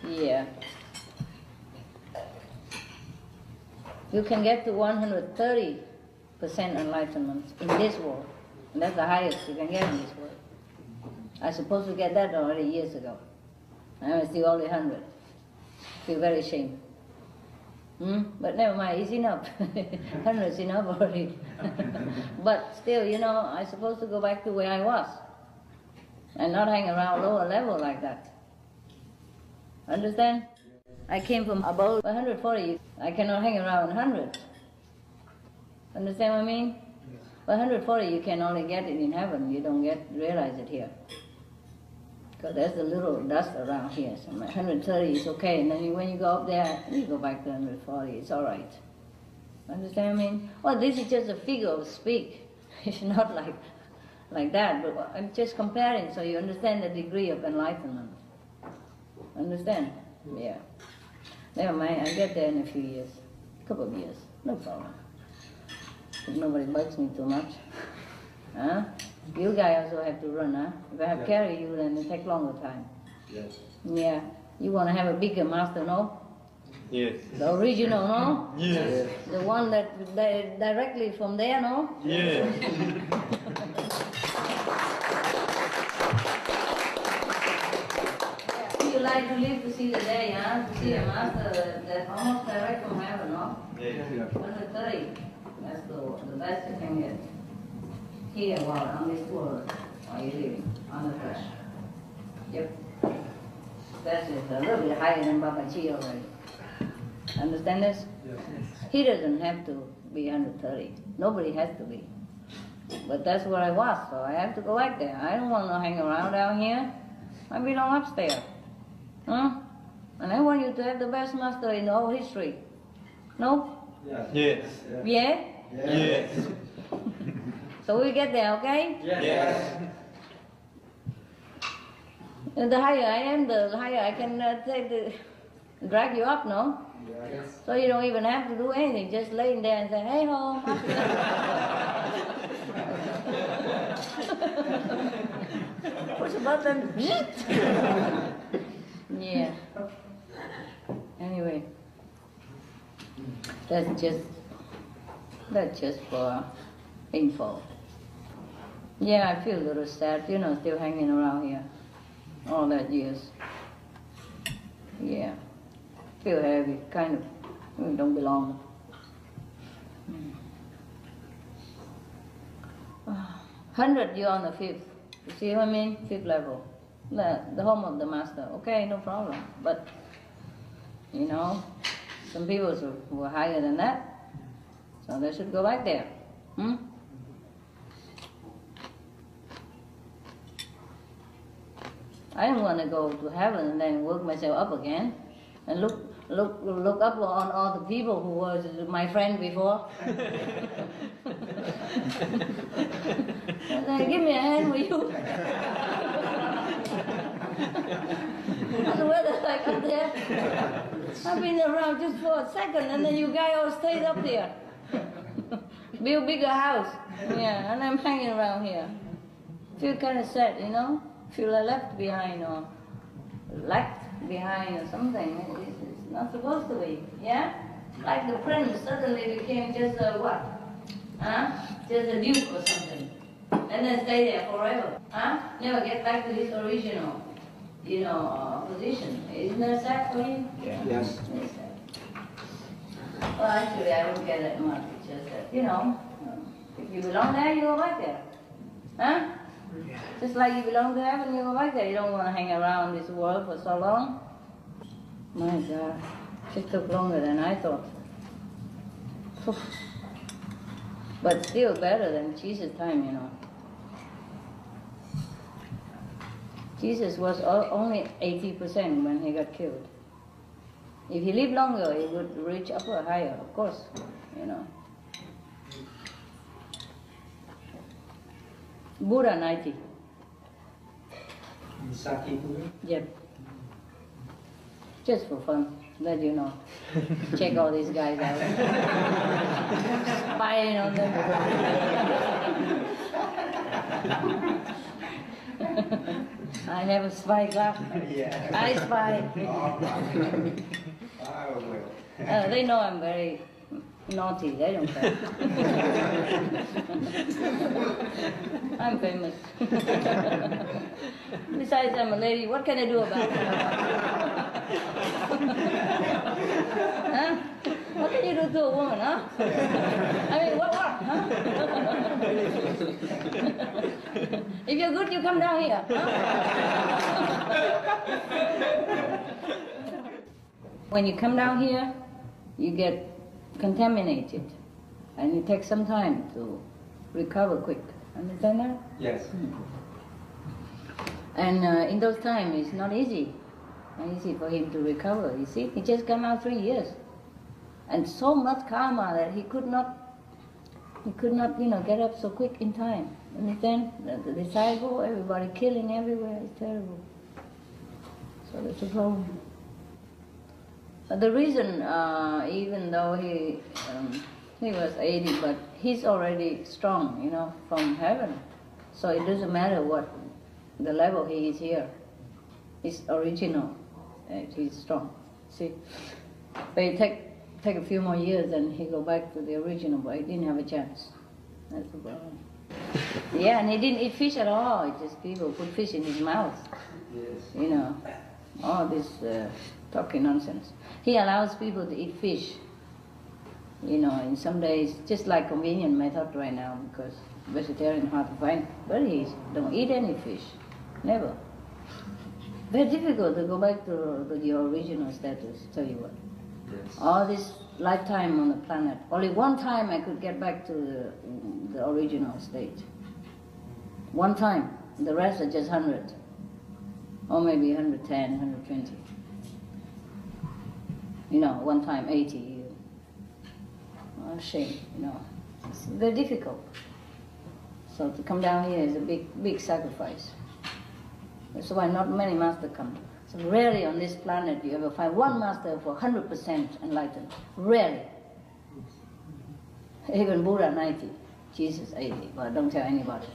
Yeah. You can get to 130% enlightenment in this world. And that's the highest you can get in this world. I was supposed to get that already years ago. I'm still only 100. Feel very ashamed. But never mind, it's enough. 100 is enough already. But still, you know, I'm supposed to go back to where I was. And not hang around lower level like that. Understand? I came from above 140. I cannot hang around 100. Understand what I mean? 140 you can only get it in heaven. You don't realize it here. Because there's a little dust around here. So 130 is okay. And then when you go up there, you go back to 140. It's all right. Understand what I mean? Well, this is just a figure of speech. It's not like that. But I'm just comparing so you understand the degree of enlightenment. Understand? Yeah. Never mind, I get there in a few years. A couple of years. No problem. If nobody bugs me too much. Huh? You guys also have to run, huh? If I have carry you, then it takes longer time. Yes. Yeah. You want to have a bigger master, no? Yes. The original, no? Yes. The one that directly from there, no? Yes. You like to live to see the day, huh? To see a master that's almost direct from heaven, no? Yes. 130. That's the best you can get. Here, well, on this world, are you living on the flesh? Yep. That's it. A little bit higher than Baba Chi already. Understand this? Yes. He doesn't have to be 130. Nobody has to be. But that's where I was, so I have to go back there. I don't want to hang around down here. I belong upstairs. Huh? And I want you to have the best master in the whole history. No? Yes. Yes. Yeah? Yes. So we get there, okay? Yes. And the higher I am, the higher I can drag you up, no? Yes. So you don't even have to do anything, just laying there and say, hey ho. Push a button. Yeah. Anyway, that's just for info. Yeah, I feel a little sad, you know, still hanging around here all that years. Yeah, feel heavy, kind of, we don't belong. 100, you're on the 5th. You see what I mean? 5th level. The home of the master. Okay, no problem. But, you know, some people were higher than that. So they should go back there. I don't want to go to heaven and then work myself up again and look up on all the people who was my friend before. And then, give me a hand, will you? What's the weather like up there? I've been around just for a second and then you guys all stayed up there. Build bigger house. Yeah, and I'm hanging around here. Feel kind of sad, you know? Feel left behind or left behind or something. It's not supposed to be, yeah? Like the prince suddenly became just a what? Huh? Just a duke or something. And then stay there forever. Huh? Never get back to his original, you know, position. Isn't that sad for you? Yeah. Yes. It's sad. Well, actually, I don't get that much. It's just that, you know, if you belong there, you go back there. Huh? Just like you belong to heaven, you go back there. You don't want to hang around this world for so long. My God, it took longer than I thought. But still better than Jesus' time, you know. Jesus was only 80% when he got killed. If he lived longer, he would reach upper higher, of course, you know. Buddha 90. Saki Buddha? Yep. Just for fun, let you know. Check all these guys out. Spying on them. I have a spy glass. Yeah. I spy. I will. They know I'm very naughty. They don't care. I'm famous. Besides, I'm a lady. What can I do about it? Huh? What can you do to a woman, huh? I mean, what, huh? If you're good, you come down here, huh? When you come down here, you get contaminated, and it takes some time to recover quick. Understand that? Yes. And in those times, it's not easy for him to recover. You see, he just come out 3 years, and so much karma that he could not, get up so quick in time. Understand? The disciple, everybody killing everywhere. It's terrible. So that's a problem. But the reason, even though he was 80, but he's already strong, from heaven. So it doesn't matter what the level he is here. He's original. He's strong. See, but it take a few more years, and he go back to the original. But he didn't have a chance. That's the problem. Yeah, and he didn't eat fish at all. It's just people put fish in his mouth. Yes. All this talking nonsense. He allows people to eat fish. In some days, just like convenient method right now, because vegetarian hard to find. But he don't eat any fish, never. Very difficult to go back to the original status. Tell you what. Yes. All this lifetime on the planet, only one time I could get back to the original state. One time. The rest are just 100. Or maybe 110, 120. One time 80. Oh, shame, It's very difficult. So to come down here is a big, big sacrifice. That's why not many masters come. So rarely on this planet you ever find one master for 100% enlightened. Rarely. Even Buddha 90, Jesus 80, but don't tell anybody.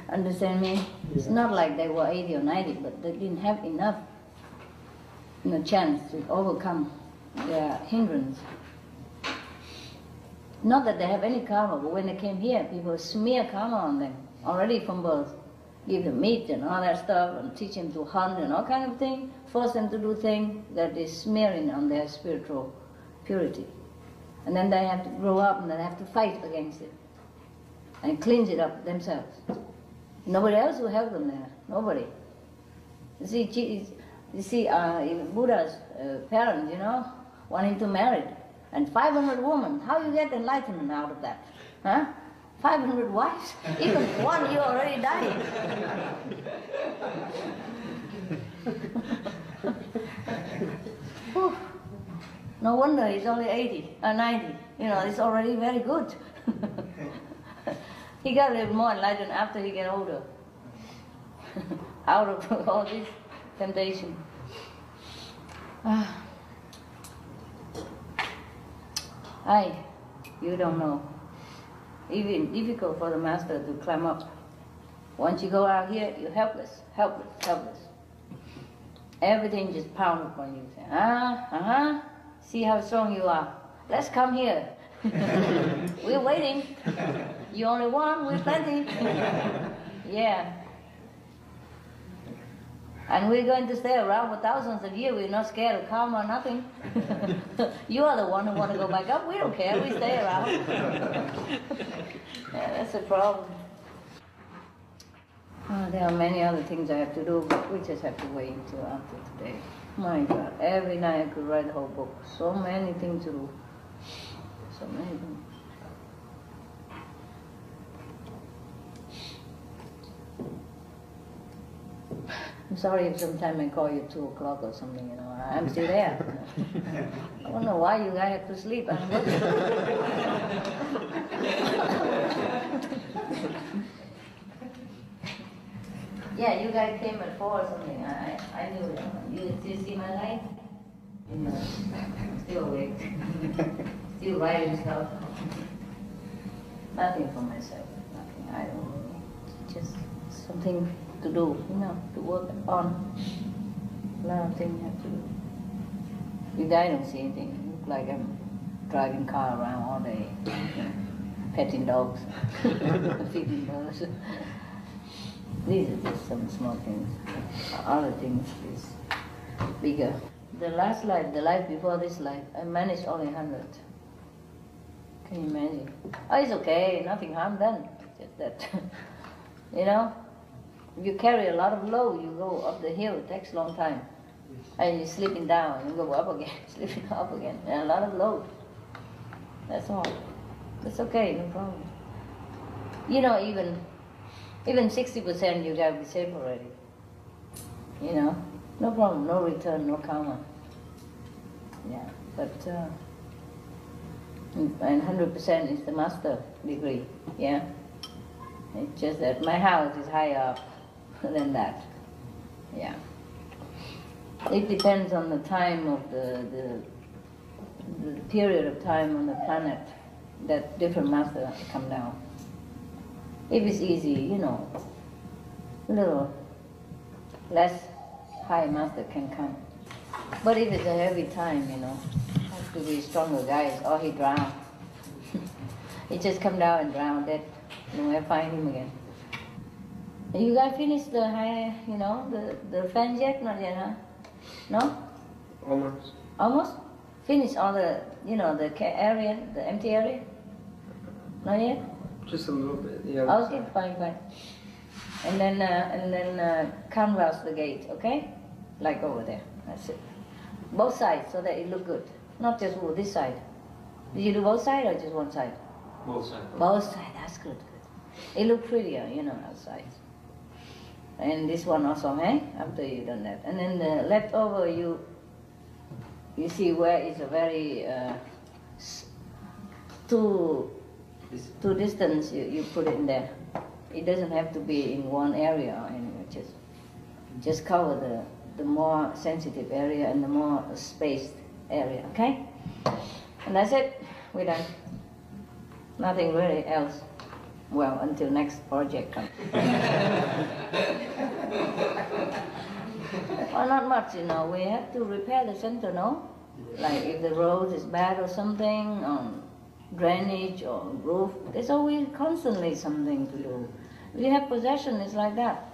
Understand me? It's not like they were 80 or 90, but they didn't have enough chance to overcome their hindrance. Not that they have any karma, but when they came here, people smear karma on them already from birth. Give them meat and all that stuff, and teach them to hunt and all kind of things. Force them to do things that is smearing on their spiritual purity. And then they have to grow up and they have to fight against it and cleanse it up themselves. Nobody else will help them there. Nobody. You see, even Buddha's parents, want him to marry. And 500 women. How you get enlightenment out of that? Huh? 500 wives? Even one, you already died. No wonder he's only 80 or 90. It's already very good. He got a little more enlightened after he get older. Out of all this temptation. You don't know. Even difficult for the master to climb up. Once you go out here, you're helpless. Everything just pound upon you. Say, see how strong you are. Let's come here. We're waiting. You only one, we're plenty. Yeah. And we're going to stay around for thousands of years. We're not scared of karma or nothing. You are the one who want to go back up. We don't care. We stay around. Yeah, that's a problem. There are many other things I have to do, but we just have to wait until after today. My God, every night I could write a whole book. So many things to do. So many things. I'm sorry if sometime I call you 2 o'clock or something, I'm still there. I don't know why you guys have to sleep. I'm working. Yeah, you guys came at 4 or something. I knew it. You still see my light? I'm still awake. Still writing stuff. Nothing for myself. Nothing. I don't know. Just something to do, you know, to work on. A lot of things you have to do. With I don't see anything. It looks like I'm driving car around all day, petting dogs, feeding birds. These are just some small things. Other things is bigger. The last life, the life before this life, I managed only 100. Can you imagine? Oh, it's okay, nothing harm done. Just that, you know, you carry a lot of load, you go up the hill, it takes a long time. And you're sleeping down, and you go up again, sleeping up again, and a lot of load. That's all. That's okay, no problem. You know, even 60% you have to be safe already. You know, no problem, no return, no karma. Yeah, but and 100% is the master degree. Yeah, it's just that my house is higher up than that. Yeah, it depends on the time of the period of time on the planet that different masters come down. If it's easy, you know, a little less high master can come. But if it's a heavy time, you know, have to be stronger guys, or he drown. He just come down and drown, dead. You never find him again. You guys finished the high, you know, the fans yet? Not yet, huh? No? Almost. Almost? Finish all the, you know, the area, the empty area? Not yet? Just a little bit, yeah. Okay, fine. And then canvas the gate, okay? Like over there. That's it. Both sides, so that it look good. Not just this side. Did you do both sides or just one side? Both sides. Both sides. That's good. It look prettier, you know, outside. And this one also, hey? After you done that, and then the leftover you see where it's a very too distance. You put it in there. It doesn't have to be in one area or anywhere. Just cover the more sensitive area and the more spaced area. Okay? And that's it. We're done. Nothing really else. Well, until next project comes. Well, not much, you know. We have to repair the center, no? Like if the road is bad or something, drainage or roof, there's always constantly something to do. If you have possession, it's like that.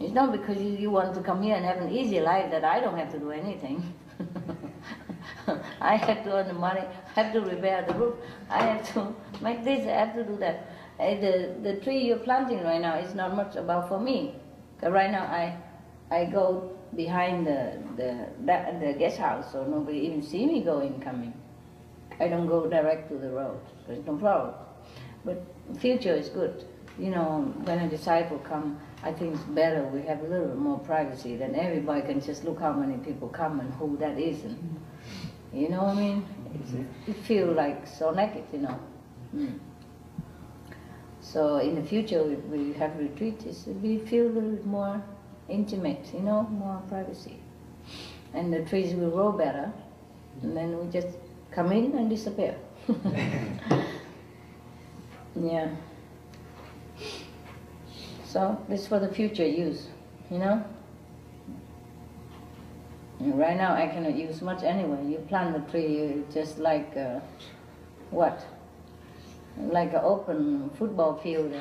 It's not because you want to come here and have an easy life that I don't have to do anything. I have to earn the money, I have to repair the roof, I have to make this, I have to do that. The tree you're planting right now is not much about for me. Because right now I go behind the guest house, so nobody even see me going, coming. I don't go direct to the road, there's no problem. But future is good. You know, when a disciple come, I think it's better we have a little more privacy, then everybody can just look how many people come and who that is. And, you know what I mean? You feel like so naked, you know. So in the future, if we have retreats, we feel a little bit more intimate, you know, more privacy. And the trees will grow better, and then we just come in and disappear. Yeah. So this is for the future use, you know. And right now I cannot use much anyway. You plant the tree, you just like what? Like an open football field.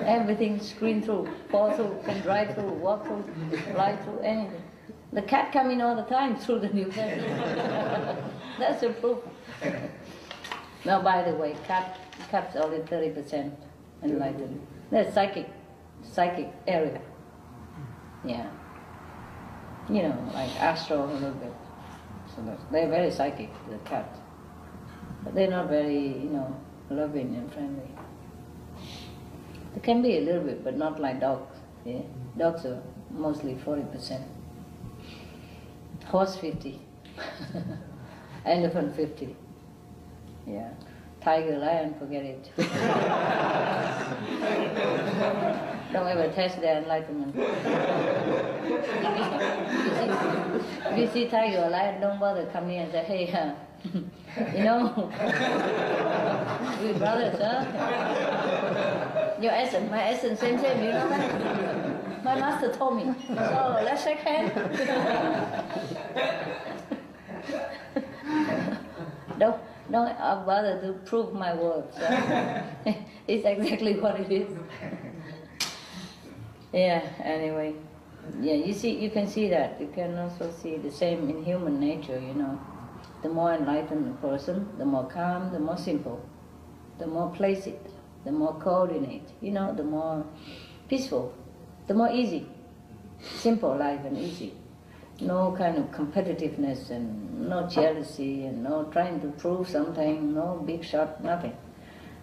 Everything screen through, fall through, can drive through, walk through, fly through, anything. The cat come in all the time through the new fence. That's a proof. Now, by the way, cat's only 30% enlightened. That's psychic area. Yeah. You know, like astral a little bit. So they're very psychic, the cat. But they're not very, you know, loving and friendly. They can be a little bit, but not like dogs. Yeah? Dogs are mostly 40%. Horse 50. Elephant 50. Yeah. Tiger, lion, forget it. Don't ever test their enlightenment. If you see tiger or lion, don't bother come here and say, hey, You know, we brothers, huh? Your essence, my essence, same, you know that? My master told me. So let's shake hands. Don't bother to prove my words. It's exactly what it is. Yeah, anyway. Yeah, you can see that. You can also see the same in human nature, you know. The more enlightened the person, the more calm, the more simple, the more placid, the more coordinate, you know, the more peaceful, the more easy. Simple life and easy. No kind of competitiveness and no jealousy and no trying to prove something, no big shot, nothing.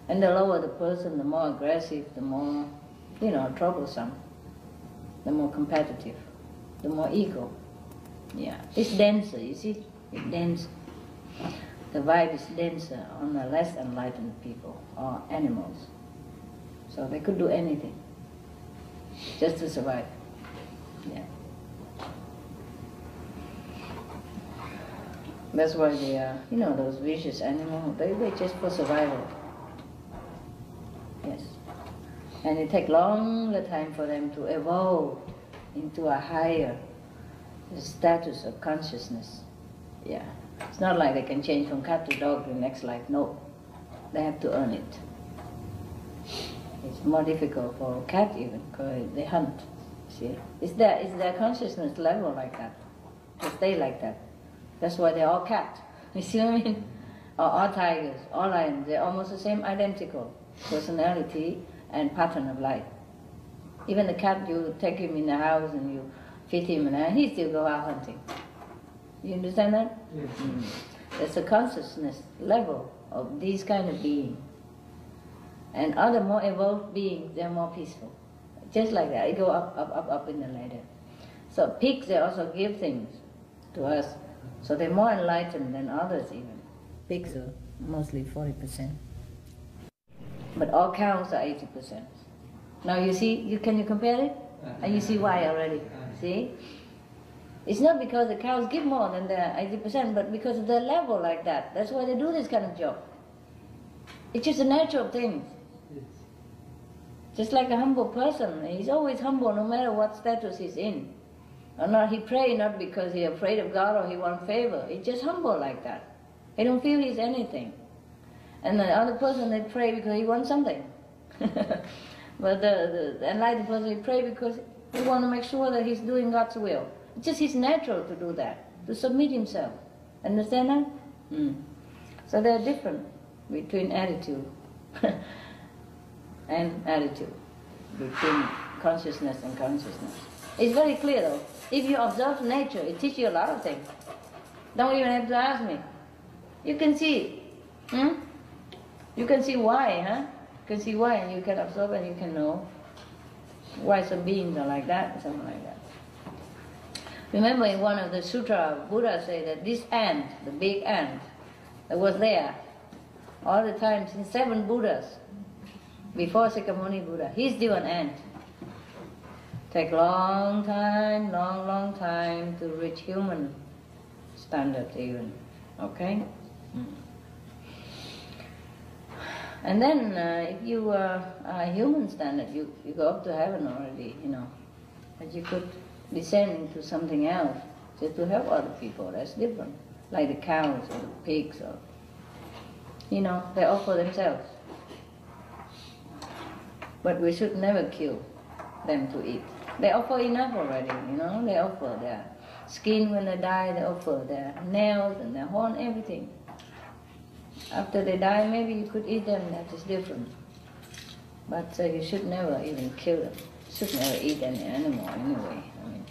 And the lower the person, the more aggressive, the more, you know, troublesome, the more competitive, the more ego. Yeah, it's denser, you see, it's dense. The vibe is denser on the less enlightened people or animals. So they could do anything just to survive. Yeah. That's why they are, you know, those vicious animals, they're just for survival. Yes. And it takes longer time for them to evolve into a higher status of consciousness. Yeah. It's not like they can change from cat to dog in the next life. No. They have to earn it. It's more difficult for a cat even, because they hunt. See? It's their consciousness level like that. They stay like that. That's why they're all cat. You see what I mean? Or all tigers, all lions. They're almost the same identical personality and pattern of life. Even the cat, you take him in the house and you feed him and he still go out hunting. You understand that? Yes. That's a consciousness level of these kind of beings. And other more evolved beings, they're more peaceful. Just like that, it go up in the ladder. So pigs, they also give things to us. So they're more enlightened than others even. Pigs are mostly 40%. But all cows are 80%. Now you see, can you compare it? And you see why already. See? It's not because the cows give more than the 80%, but because of their level like that. That's why they do this kind of job. It's just a natural thing. Just like a humble person, he's always humble no matter what status he's in. Or not, he pray not because he's afraid of God or he wants favor. He's just humble like that. He don't feel he's anything. And the other person, they pray because he wants something. But the enlightened person, he pray because he wants to make sure that he's doing God's will. It's just his natural to do that, to submit himself. Understand that? So they're different between attitude and attitude, between consciousness and consciousness. It's very clear though. If you observe nature, it teaches you a lot of things. Don't even have to ask me. You can see it. You can see why, huh? You can see why, and you can observe and you can know why some beings are like that, something like that. Remember in one of the sutra, Buddha said that this ant, the big ant, that was there all the time since 7 Buddhas, before Sakyamuni Buddha, he's still an ant. Take long time to reach human standard even, okay? And then if you are a human standard, you go up to heaven already, you know. But you could descend into something else just to help other people, that's different. Like the cows or the pigs or, you know, they offer themselves. But we should never kill them to eat. They offer enough already, you know. They offer their skin when they die, they offer their nails and their horn, everything. After they die, maybe you could eat them, that is different. But you should never even kill them. You should never eat any animal anyway. I mean,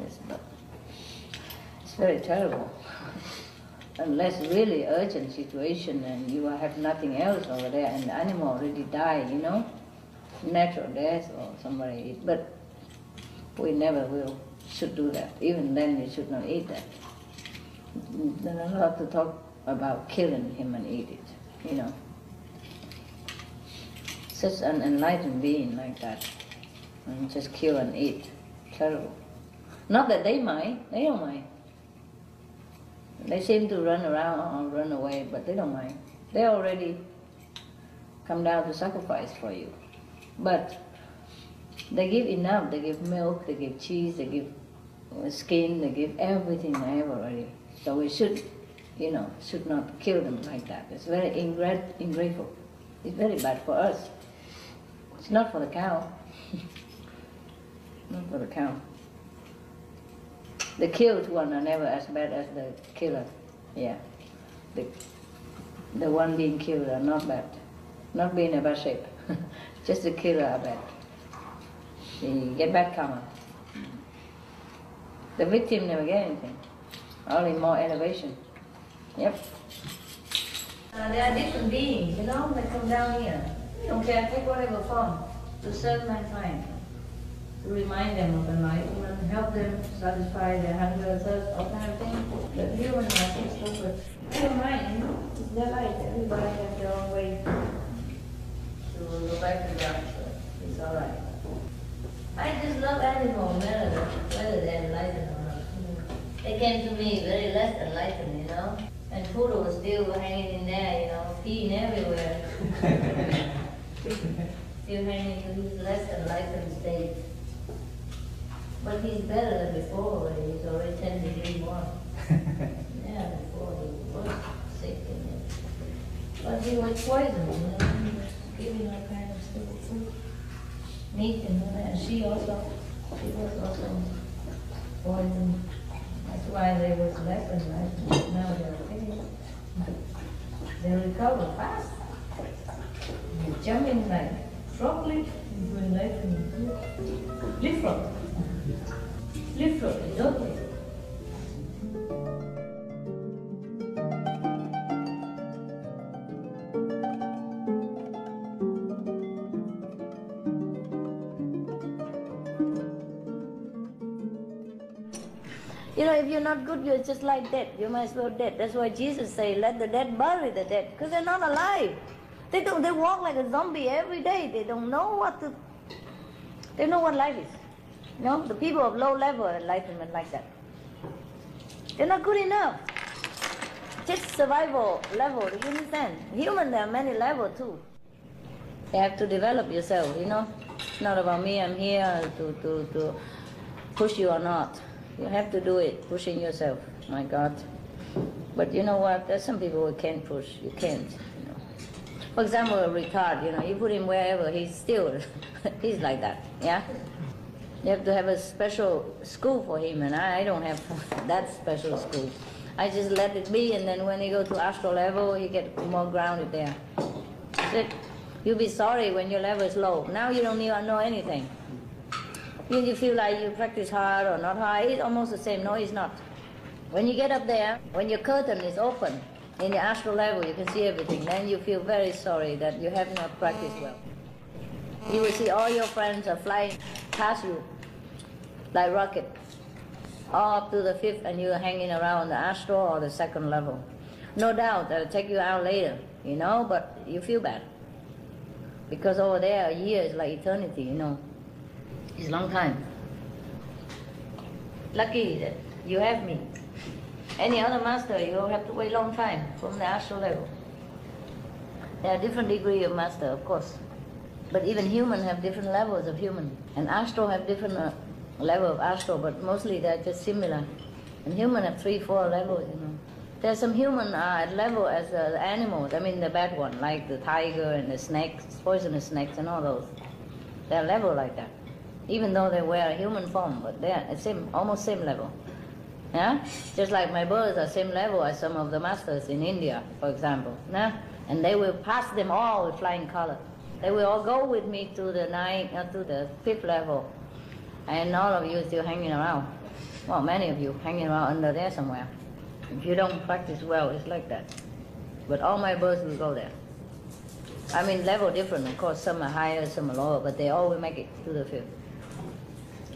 it's very terrible. Unless really urgent situation and you have nothing else over there and the animal already died, you know, natural death or somebody eat. But we never should do that. Even then you should not eat that. Then I have to talk about killing him and eat it, you know. Such an enlightened being like that, and just kill and eat, terrible. Not that they mind, they don't mind. They seem to run around or run away, but they don't mind. They already come down to sacrifice for you. But they give enough. They give milk, they give cheese, they give skin, they give everything they have already. So we should, should not kill them like that. It's very ungrateful. It's very bad for us. It's not for the cow. Not for the cow. The killed one are never as bad as the killer. Yeah. The one being killed are not bad. Not being in a bad shape. Just the killer are bad. You get bad karma. The victim never get anything. Only more elevation. Yep. There are different beings, that come down here. You don't care, take whatever form to serve mankind. To remind them of enlightenment, help them satisfy their hunger, thirst, all kind of thing. The human life is stupid. I don't mind, it's their life. Everybody has their own way to go back to God, so it's alright. I just love animals whether they're enlightened or not. They came to me very less enlightened, and Poodle was still hanging in there, peeing everywhere. Still hanging in his less enlightened state. But he's better than before already. He's already 10 degrees more. Yeah, before he was sick. But he was poisoned, He was giving all kind of stupid food. Meat and all that. And she was also poisoned. That's why they was less enlightened. Now they're okay. They recover fast. They're jumping like frog leap into enlightenment. Leapfrog. Leapfrog is okay. If you're not good, you're just like dead. You might as well dead. That's why Jesus say, let the dead bury the dead, because they're not alive. They walk like a zombie every day. They don't know they know what life is. The people of low level enlightenment like that. They're not good enough. Just survival level, do you understand? Human, there are many levels too. You have to develop yourself, It's not about me, I'm here to push you or not. You have to do it, pushing yourself, my God. But you know what, there's some people who can't push, you can't. For example, Ricard, you put him wherever, he's still, he's like that, yeah? You have to have a special school for him, and I don't have that special school. I just let it be, and then when he go to astral level, he get more grounded there. That's it. You'll be sorry when your level is low. Now you don't even know anything. You feel like you practice hard or not hard, it's almost the same. No, it's not. When you get up there, when your curtain is open, in the astral level, you can see everything. Then you feel very sorry that you have not practiced well. You will see all your friends are flying past you like rocket, all up to the 5th, and you're hanging around the astral or the 2nd level. No doubt that'll take you out later, but you feel bad. Because over there, a year is like eternity, It's a long time. Lucky that you have me. Any other master, you have to wait a long time from the astral level. There are different degrees of master, of course. But even human have different levels of human. And astral have different level of astral, but mostly they're just similar. And human have 3, 4 levels, There's some human at level as the animals, the bad one, like the tiger and the snakes, poisonous snakes and all those. They're level like that. Even though they wear a human form, but they're almost same level. Yeah? Just like my birds are same level as some of the masters in India, for example. Yeah? And they will pass them all with flying color. They will all go with me to the 5th level. And all of you still hanging around. Well, many of you hanging around under there somewhere. If you don't practice well, it's like that. But all my birds will go there. Level different, of course. Some are higher, some are lower, but they all will make it to the 5th.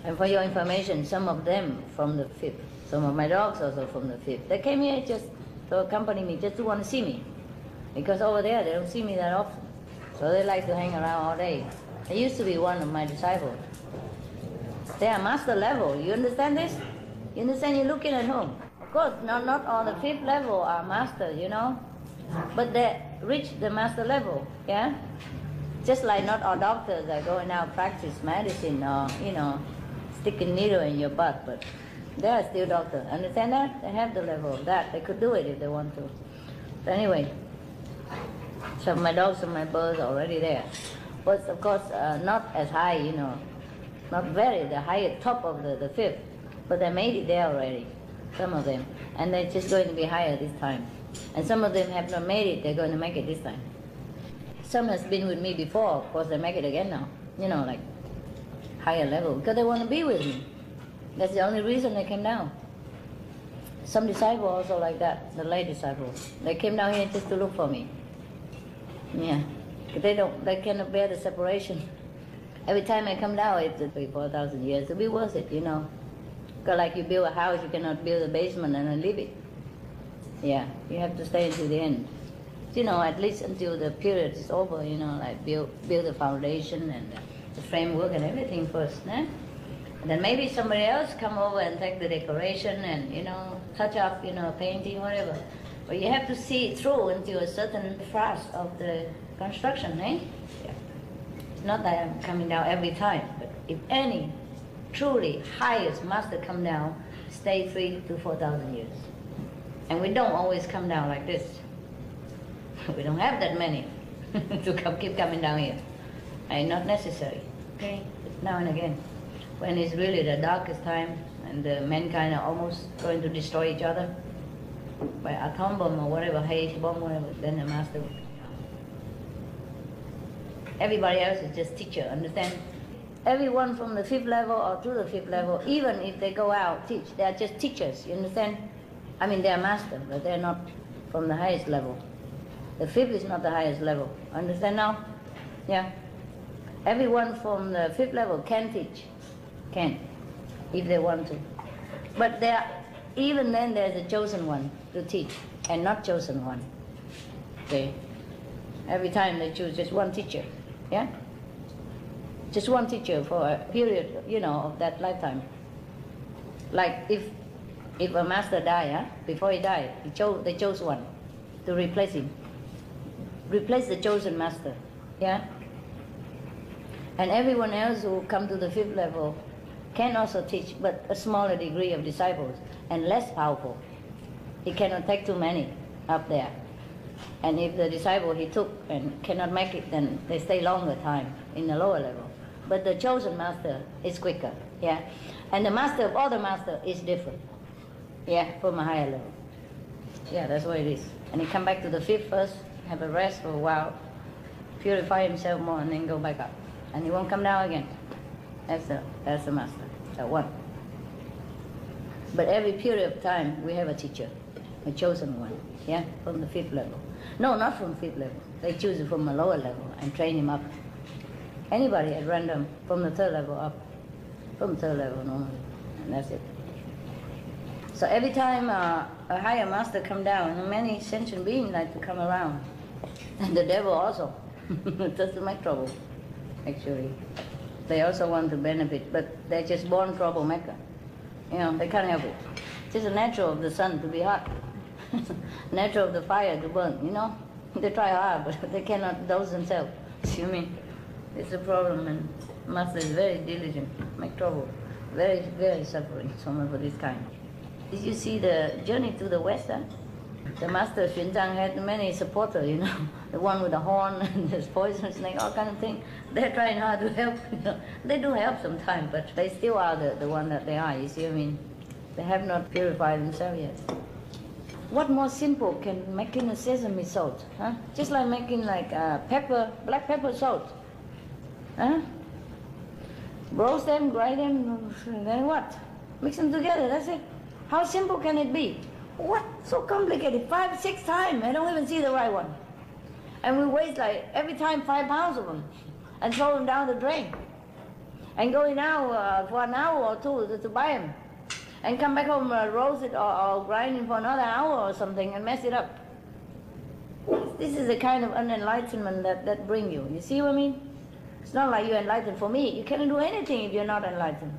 And for your information, some of them from the 5th. Some of my dogs also from the 5th. They came here just to accompany me, just to want to see me. Because over there, they don't see me that often. So they like to hang around all day. They used to be one of my disciples. They are master level. You understand this? You understand? You're looking at home. Of course, not all the fifth level are masters, you know, but they reach the master level, yeah? Just like not all doctors are going out practice medicine or, you know, stick a needle in your butt, but they are still doctors. Understand that? They have the level of that. They could do it if they want to. But anyway, so my dogs and my birds are already there. But of course, not as high, you know, not very, the higher top of the fifth, but they made it there already, some of them. And they're just going to be higher this time. And some of them have not made it, they're going to make it this time. Some has been with me before, of course they make it again now, you know, like higher level, because they want to be with me. That's the only reason they came down. Some disciples also like that, the lay disciples. They came down here just to look for me. Yeah, they cannot bear the separation. Every time I come down, it's 3,000-4,000 years. It'll be worth it, you know. Because like you build a house, you cannot build a basement and then leave it. Yeah, you have to stay until the end. You know, at least until the period is over, you know, like build the foundation and the framework and everything first, eh? And then maybe somebody else come over and take the decoration and, you know, touch up, you know, painting, whatever. But you have to see it through until a certain phase of the construction, eh? Yeah. It's not that I'm coming down every time, but if any truly highest master come down, stay 3,000 to 4,000 years. And we don't always come down like this. We don't have that many to keep coming down here. And not necessary, okay? But now and again. When it's really the darkest time and the mankind are almost going to destroy each other by atom bomb or whatever, H bomb, whatever, then the master will come down. Everybody else is just teacher, understand? Everyone from the fifth level or to the fifth level, even if they go out teach, they are just teachers, you understand? I mean, they are master, but they're not from the highest level. The fifth is not the highest level. Understand now? Yeah. Everyone from the fifth level can teach. Can, if they want to. But there, even then there's a chosen one to teach and not chosen one. Okay. Every time they choose just one teacher. Yeah? Just one teacher for a period, you know, of that lifetime. Like if a master died, before he died, they chose one to replace him. Replace the chosen master. Yeah? And everyone else who come to the fifth level can also teach, but a smaller degree of disciples and less powerful. He cannot take too many up there. And if the disciple he took and cannot make it, then they stay longer time in the lower level. But the chosen master is quicker, yeah. And the master of all the master is different, yeah, from a higher level. Yeah, that's what it is. And he come back to the fifth first, have a rest for a while, purify himself more, and then go back up. And he won't come down again. That's the master, that one. But every period of time, we have a teacher, a chosen one, yeah, from the fifth level. No, not from fifth level. They choose it from a lower level and train him up. Anybody at random, from the third level up, from third level normally, and that's it. So every time a higher master come down, many sentient beings like to come around, and the devil also, just to make trouble, actually. They also want to benefit, but they're just born troublemaker. You know, they can't help it. It's just natural of the sun to be hot, natural of the fire to burn, you know. They try hard, but they cannot dose themselves. See what I mean? It's a problem, and master is very diligent, make trouble, very, very suffering, someone for this kind. Did you see the journey to the west? The master Xuan Zhang had many supporters, you know, the one with the horn and the poison snake, all kind of thing. They're trying hard to help, you know. They do help sometimes, but they still are the one that they are, you see what I mean? They have not purified themselves yet. What more simple can making a sesame salt, huh? Just like making like pepper, black pepper salt, huh? Roast them, grind them, then what? Mix them together, that's it. How simple can it be? What? So complicated, 5, 6 times, I don't even see the right one. And we waste like, every time 5 pounds of them, and throw them down the drain. And going out for an hour or two to buy them. And come back home, roast it or grind it for another hour or something and mess it up. This is the kind of unenlightenment that bring you. You see what I mean? It's not like you're enlightened for me. You cannot do anything if you're not enlightened.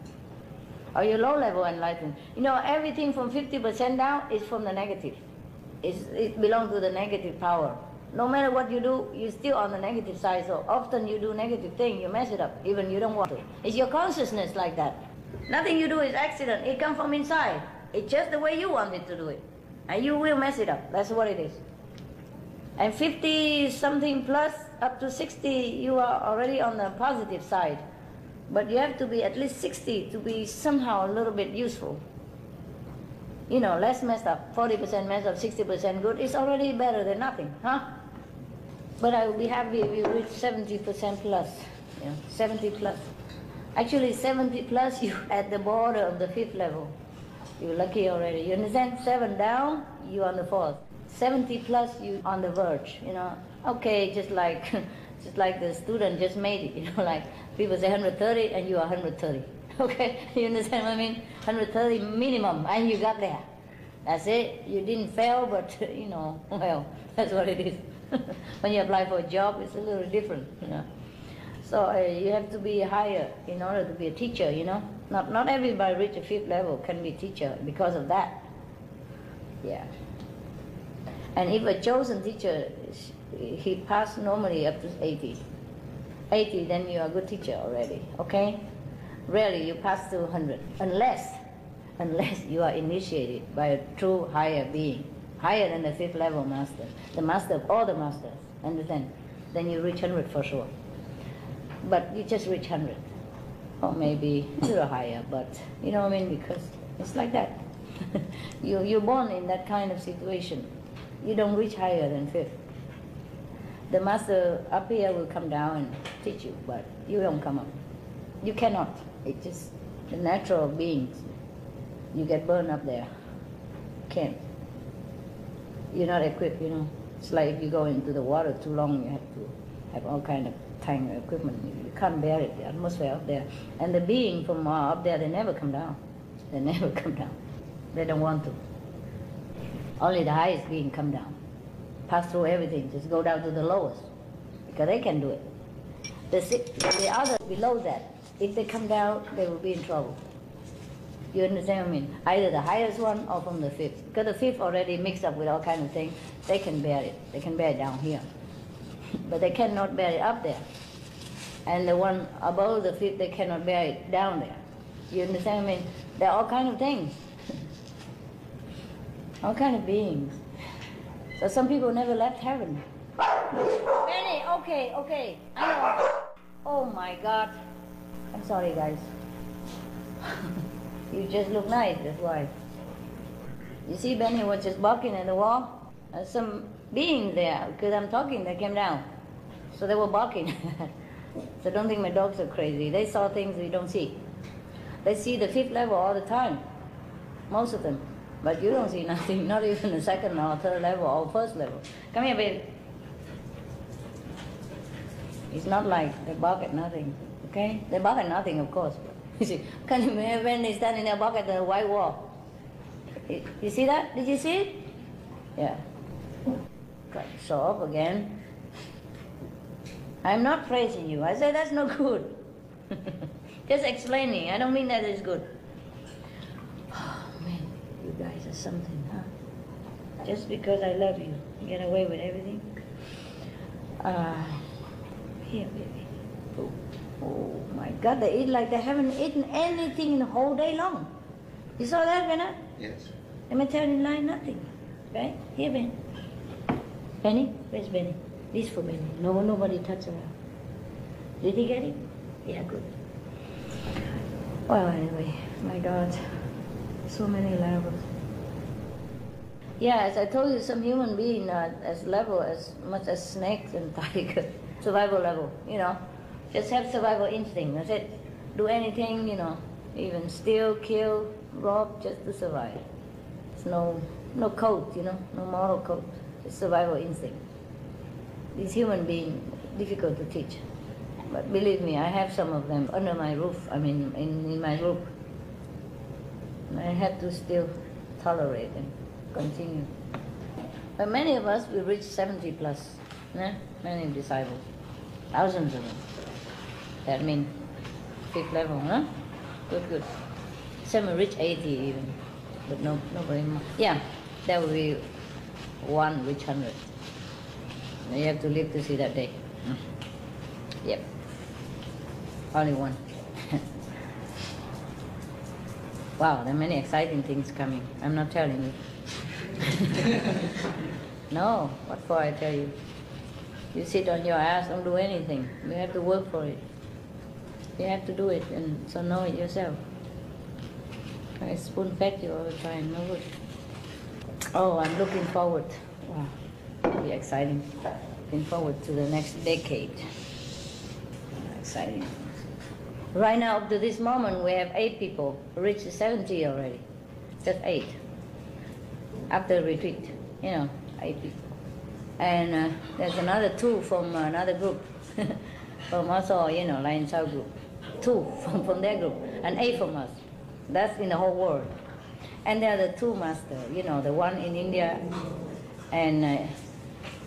or you're low level enlightened. You know, everything from 50% down is from the negative. It belongs to the negative power. No matter what you do, you're still on the negative side. So often you do negative things, you mess it up, even you don't want to. It's your consciousness like that. Nothing you do is accident. It comes from inside. It's just the way you want it to do it. And you will mess it up. That's what it is. And 50 something plus up to 60, you are already on the positive side. But you have to be at least 60 to be somehow a little bit useful. You know, less messed up. 40% messed up, 60% good. It's already better than nothing, huh? But I will be happy if you reach 70% plus. You know, 70 plus. Actually, 70 plus, you at the border of the 5th level. You're lucky already. You understand? 7 down, you on the 4th. 70 plus, you on the verge. You know, okay, just like the student just made it. You know, like people say 130 and you are 130. Okay, you understand what I mean? 130 minimum, and you got there. That's it. You didn't fail, but you know, well, that's what it is. When you apply for a job, it's a little different, you know. So you have to be higher in order to be a teacher, you know. Not everybody reach a 5th level can be a teacher because of that. Yeah. And if a chosen teacher, he passed normally up to 80. 80, then you are a good teacher already, okay? Rarely you pass to 100, unless you are initiated by a true higher being, higher than the 5th level master, the master of all the masters, understand? Then you reach 100 for sure. But you just reach 100, or maybe a little higher, but you know what I mean, because it's like that. You're born in that kind of situation. You don't reach higher than 5th. The master up here will come down and teach you, but you don't come up. You cannot. It's just the natural beings. You get burned up there. Can't. You're not equipped, you know. It's like if you go into the water too long, you have to have all kind of tank equipment. You can't bear it, the atmosphere up there. And the being from up there, they never come down. They never come down. They don't want to. Only the highest being come down. Pass through everything, just go down to the lowest. Because they can do it. The others below that, if they come down, they will be in trouble. You understand what I mean? Either the highest one or from the 5th. Because the 5th already mixed up with all kinds of things, they can bear it. They can bear it down here. But they cannot bear it up there. And the one above the 5th, they cannot bear it down there. You understand what I mean? There are all kinds of things. All kinds of beings. So some people never left heaven. Benny, okay. I know. Oh my God. I'm sorry, guys. You just look nice, that's why. You see, Benny was just barking at the wall. Some beings there, because I'm talking, they came down. So they were barking. So don't think my dogs are crazy. They saw things we don't see. They see the 5th level all the time. Most of them. But you don't see nothing, not even the 2nd or 3rd level or 1st level. Come here, baby. It's not like they bark at nothing, okay? They bark at nothing, of course. You see, can you imagine when they standing there bark at the white wall? You see that? Did you see it? Yeah. Got show up again. I'm not praising you. I say that's no good. Just explaining. I don't mean that it's good. Oh, man, you guys are something, huh? Just because I love you, get away with everything. Here, baby. Oh my God, they eat like they haven't eaten anything in the whole day long. You saw that, Bernard? Yes. Let me tell you, lie nothing. Right? Here, Ben. Benny? Where's Benny? This for Benny. No, nobody touch around. Did he get it? Yeah, good. Well, anyway, my God, so many levels. Yeah, as I told you, some human being as level as much as snakes and tigers. Survival level, you know. Just have survival instinct. That's it. Do anything, you know. Even steal, kill, rob, just to survive. It's no code, you know. No moral code. It's survival instinct. These human beings, difficult to teach. But believe me, I have some of them under my roof. I mean, in my group. I have to still tolerate and continue. But many of us, we reach 70 plus. Many disciples. Thousands of them. That means 5th level, huh? Good. Some will reach 80 even, but nobody more. Yeah, there will be one reach 100. You have to live to see that day. Yep, only one. Wow, there are many exciting things coming. I'm not telling you. No, what for I tell you? You sit on your ass, don't do anything. You have to work for it. You have to do it, and so know it yourself. I spoon-fed you all the time, no good. Oh, I'm looking forward. Wow, it'll be exciting. Looking forward to the next decade. Exciting. Right now, up to this moment, we have 8 people who reached 70 already. Just 8. After retreat, 8 people. And there's another 2 from another group, from also, Lion South group. 2 from their group, and 8 from us. That's in the whole world. And there are the 2 masters, the one in India, and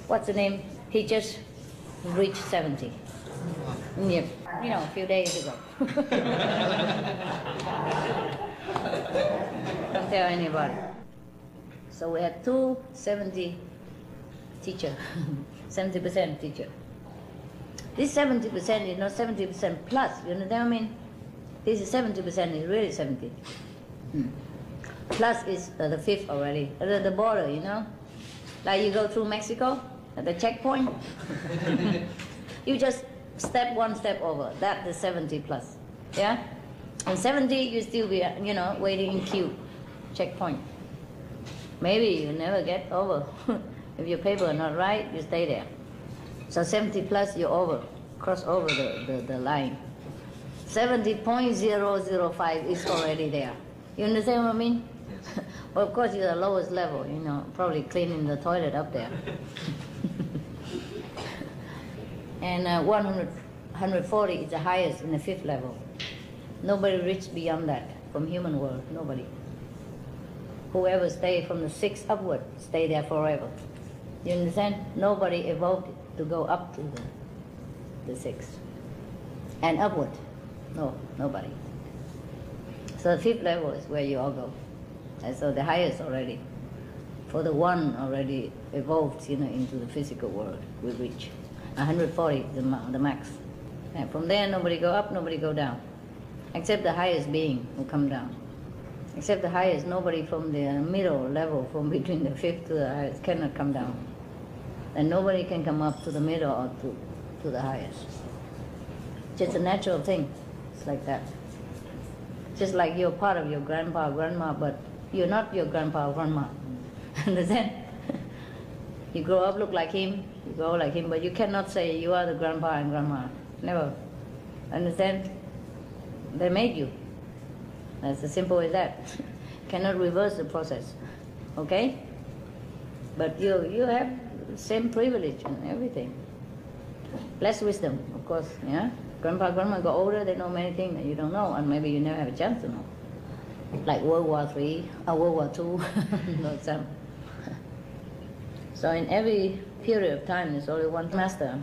what's the name? He just reached 70. Yep, a few days ago. Don't tell anybody. So we have 270 teacher, 70% teacher. This 70% is not 70% plus, you know what I mean? This is 70% is really 70. Plus is the 5th already, the border, Like you go through Mexico, at the checkpoint, you just step 1 step over, that's the 70 plus, yeah? And 70, you still be, waiting in queue, checkpoint. Maybe you never get over. If your paper is not right, you stay there. So 70 plus, you're over, cross over the line. 70.005 is already there. You understand what I mean? Yes. Well, of course, you're the lowest level, probably cleaning the toilet up there. And 140 is the highest in the 5th level. Nobody reached beyond that from human world, nobody. Whoever stay from the 6th upward, stay there forever. You understand? Nobody evolved to go up to the 6th. And upward, no, nobody. So the 5th level is where you all go. And so the highest already. For the one already evolved, into the physical world, we reach 140, the max. And from there, nobody go up, nobody go down, except the highest being who come down. Except the highest, nobody from the middle level, from between the 5th to the highest, cannot come down. And nobody can come up to the middle or to the highest. Just a natural thing. It's like that. Just like you're part of your grandpa or grandma, but you're not your grandpa or grandma. Understand? You grow up, look like him, you grow like him, but you cannot say you are the grandpa and grandma. Never. Understand? They made you. That's as simple as that. Cannot reverse the process. Okay? But you have the same privilege and everything. Less wisdom, of course, yeah? Grandpa, grandma got older, they know many things that you don't know, and maybe you never have a chance to know. Like World War III, or World War II, no example. So in every period of time, there's only one master.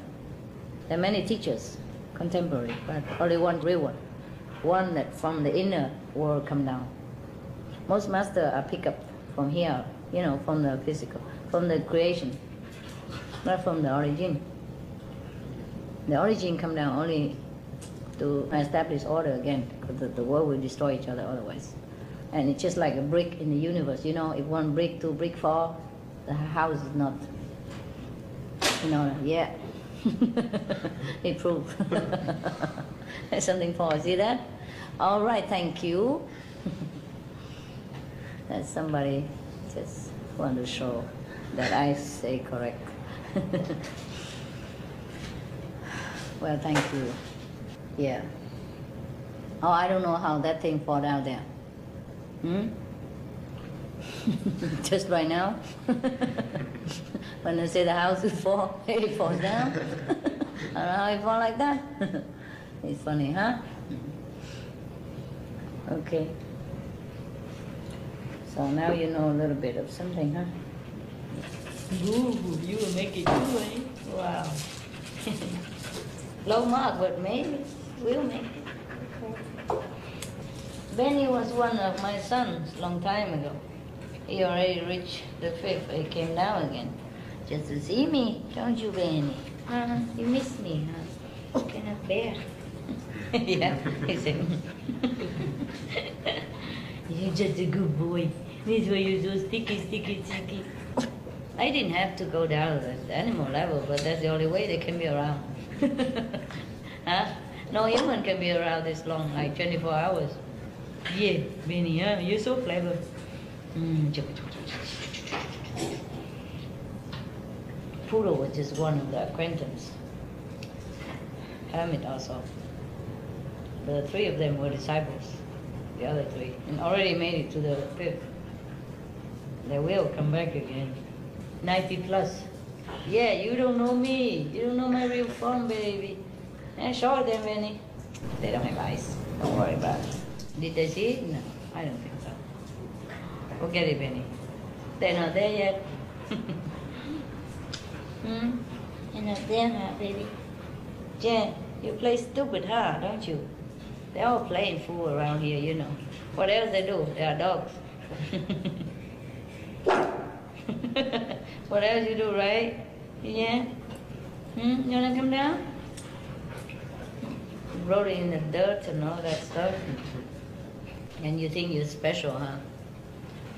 There are many teachers, contemporary, but only one real one. One that from the inner world come down. Most masters are picked up from here, from the physical, from the creation, not from the origin. The origin come down only to establish order again, because the world will destroy each other otherwise. And it's just like a brick in the universe, if one brick, 2 brick fall, the house is not, yeah. It proved. There's something for us, see that? All right, thank you. That somebody just want to show that I say correct. Well, thank you. Yeah. Oh, I don't know how that thing fall down there. Just right now? When they say the house will fall, it falls down. I don't know how it fall like that. It's funny, huh? Okay. So now you know a little bit of something, huh? Ooh, you will make it too, eh? Wow. Low mark, but maybe we'll make it. Benny was one of my sons long time ago. He already reached the 5th. He came down again just to see me. Don't you, Benny? You miss me, huh? Cannot bear. Yeah, he said. You're just a good boy. This way you're so sticky. I didn't have to go down to the animal level, but that's the only way they can be around. Huh? No human can be around this long, like 24 hours. Yeah, Benny, huh? You're so clever. Poodle was just one of the acquaintance. Hermit also. The 3 of them were disciples, the other 3, and already made it to the 5th. They will come back again. 90 plus. Yeah, you don't know me. You don't know my real form, baby. And show them, Benny. They don't have eyes. Don't worry about it. Did they see it? No, I don't think so. Forget it, Benny. They're not there yet. They're not there, huh, baby? Jen, you play stupid, huh, don't you? They're all playing fool around here, you know. What else they do? They are dogs. What else you do, right? Yeah? You wanna come down? Wrote it in the dirt and all that stuff. And you think you're special, huh?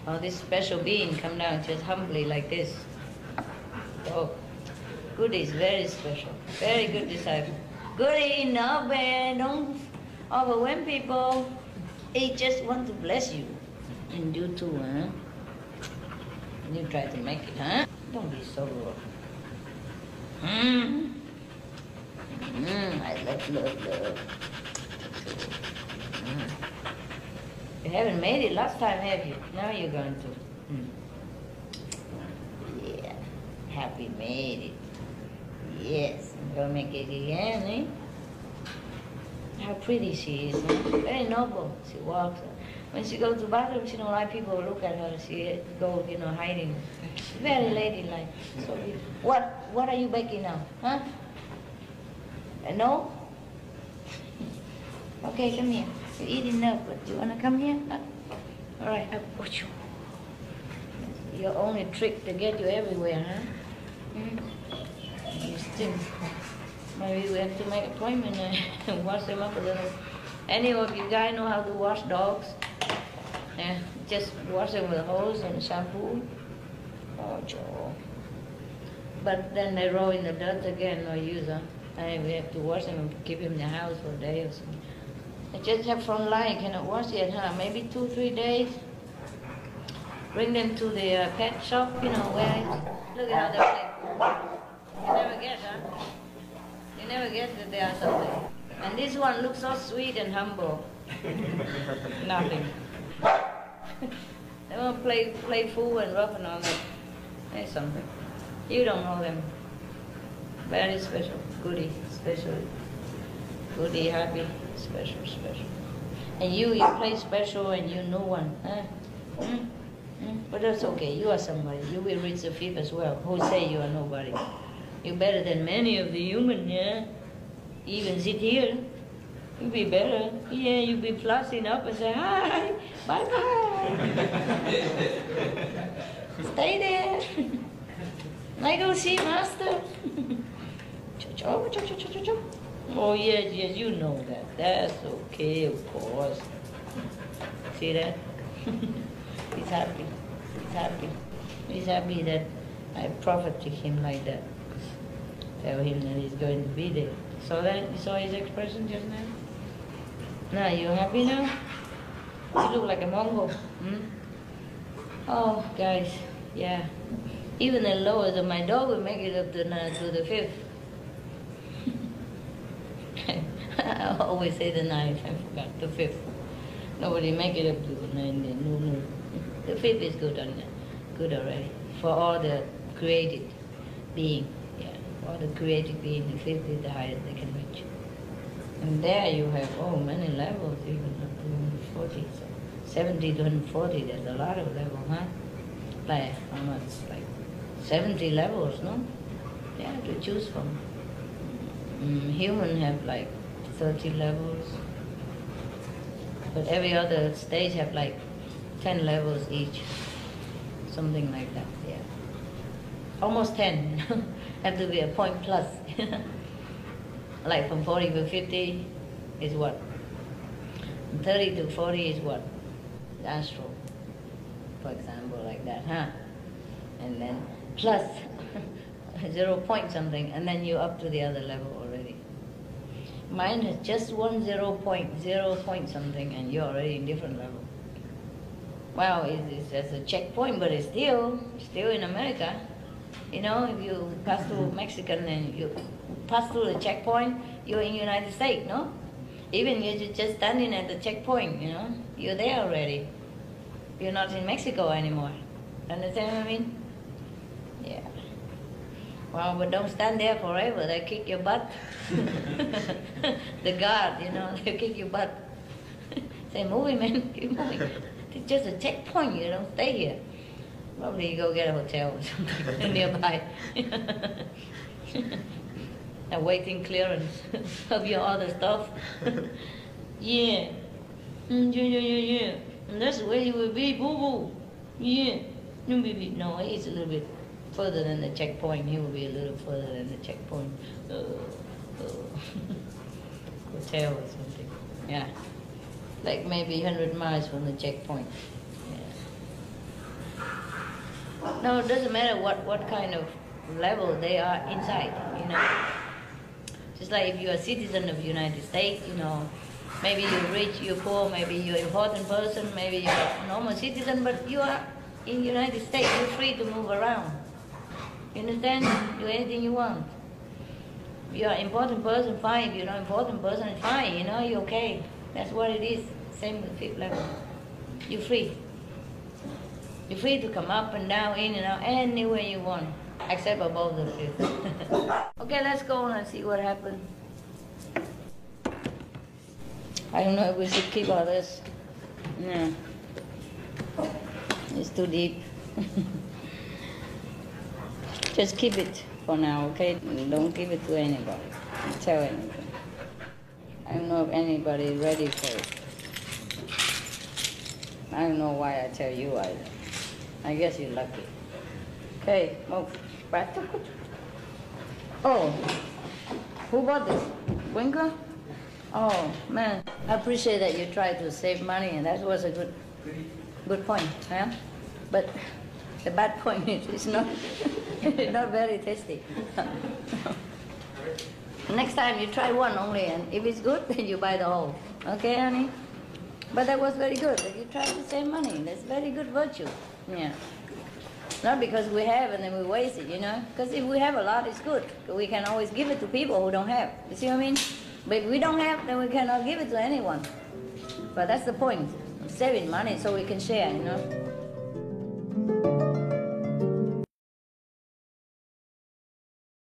Oh, this special being come down just humbly like this. Oh, Goody is very special. Very good disciple. Goody, no, man, don't overwhelm people. He just want to bless you. And you too, huh? You try to make it, huh? Don't be so rude. I love. You haven't made it last time, have you? Now you're going to. Yeah, happy made it. Yes, I'm going to make it again, eh? How pretty she is, huh? Very noble. She walks. When she goes to the bathroom, she don't like people to look at her. She go, hiding. Very ladylike. So, what are you baking now, huh? No? Okay, come here. You eat enough, but you wanna come here? All right, I'll put you. Your only trick to get you everywhere, huh? You stink. Maybe we have to make an appointment and wash them up a little. Any of you guys know how to wash dogs? Yeah, just wash them with a hose and shampoo. Oh, Joe. But then they roll in the dirt again, no use, huh? And we have to wash them and keep them in the house for a day or something. I just have front line, cannot wash yet, huh? Maybe 2-3 days. Bring them to the pet shop, where look at how they play. You never guess, huh? You never guess that they are something. And this one looks so sweet and humble. Nothing. They won't play fool and rough and all that. There's something. You don't know them. Very special. Goody, special. Goody, happy, special. And you play special and you know one. Huh? But that's okay. You are somebody. You will reach the 5th as well. Who say you are nobody? You're better than many of the humans, yeah? Even sit here. You'll be better. Yeah, you'll be flossing up and say, hi, bye-bye. Stay there. I go see master. Oh, yes, you know that. That's okay, of course. See that? He's happy. He's happy that I profited him like that. Tell him that he's going to be there. You saw his expression just now? Now, you happy now? You look like a Mongol. Oh, guys, yeah. Even the lowest of my dog will make it up to the 5th. I always say the 9th, I forgot, the 5th. Nobody make it up to the 9th, no. The 5th is good already. For all the created being, all the created being, the 5th is the highest they can reach. And there you have, many levels, even up to 140, so 70 to 140, there's a lot of levels, huh? Like, how much? Like 70 levels, no? Yeah, to choose from. Human have like 30 levels. But every other stage have like 10 levels each. Something like that, yeah. Almost 10. Have to be a point plus. Like from 40 to 50 is what? From 30 to 40 is what? The astral, for example, like that, huh? And then plus 0 point something, and then you're up to the other level already. Mine has just 0 point something, and you're already in different level. Wow, it's just a checkpoint, but it's still in America. You know, if you pass through Mexican and you pass through the checkpoint, you're in United States, no? Even you're just standing at the checkpoint, you know, you're there already. You're not in Mexico anymore. Understand what I mean? Yeah. Well, but don't stand there forever. They kick your butt. The guard, you know, they kick your butt. Say, moving, man, keep moving. It's just a checkpoint. You don't stay here. Probably go get a hotel or something nearby. Awaiting clearance of your other stuff. Yeah. Yeah. And that's where you will be, boo-boo. Yeah. No, it's a little bit further than the checkpoint. He will be a little further than the checkpoint. Hotel or something. Yeah. Like maybe 100 miles from the checkpoint. Yeah. No, it doesn't matter what kind of level they are inside, you know. Just like if you're a citizen of the United States, you know, maybe you're rich, you're poor, maybe you're an important person, maybe you're a normal citizen, but you are in the United States, you're free to move around. You understand? Do anything you want. If you're an important person, fine. If you're not an important person, fine, you know, you're okay. That's what it is. Same with fifth level. You're free. You're free to come up and down, in and out, anywhere you want, except above the fifth. Okay, let's go on and see what happens. I don't know if we should keep all this. No. It's too deep. Just keep it for now, okay? Don't give it to anybody. Don't tell anybody. I don't know if anybody is ready for it. I don't know why I tell you either. I guess you're lucky. Okay, move. Back. Oh, who bought this? Winker? Oh, man. I appreciate that you tried to save money, and that was a good point, yeah? But the bad point is it's not, it's not very tasty. Next time you try one only, and if it's good, then you buy the whole. Okay, honey? But that was very good. You tried to save money. That's very good virtue. Yeah. Not because we have and then we waste it, you know? Because if we have a lot, it's good. We can always give it to people who don't have. You see what I mean? But if we don't have, then we cannot give it to anyone. But that's the point. Saving money so we can share, you know?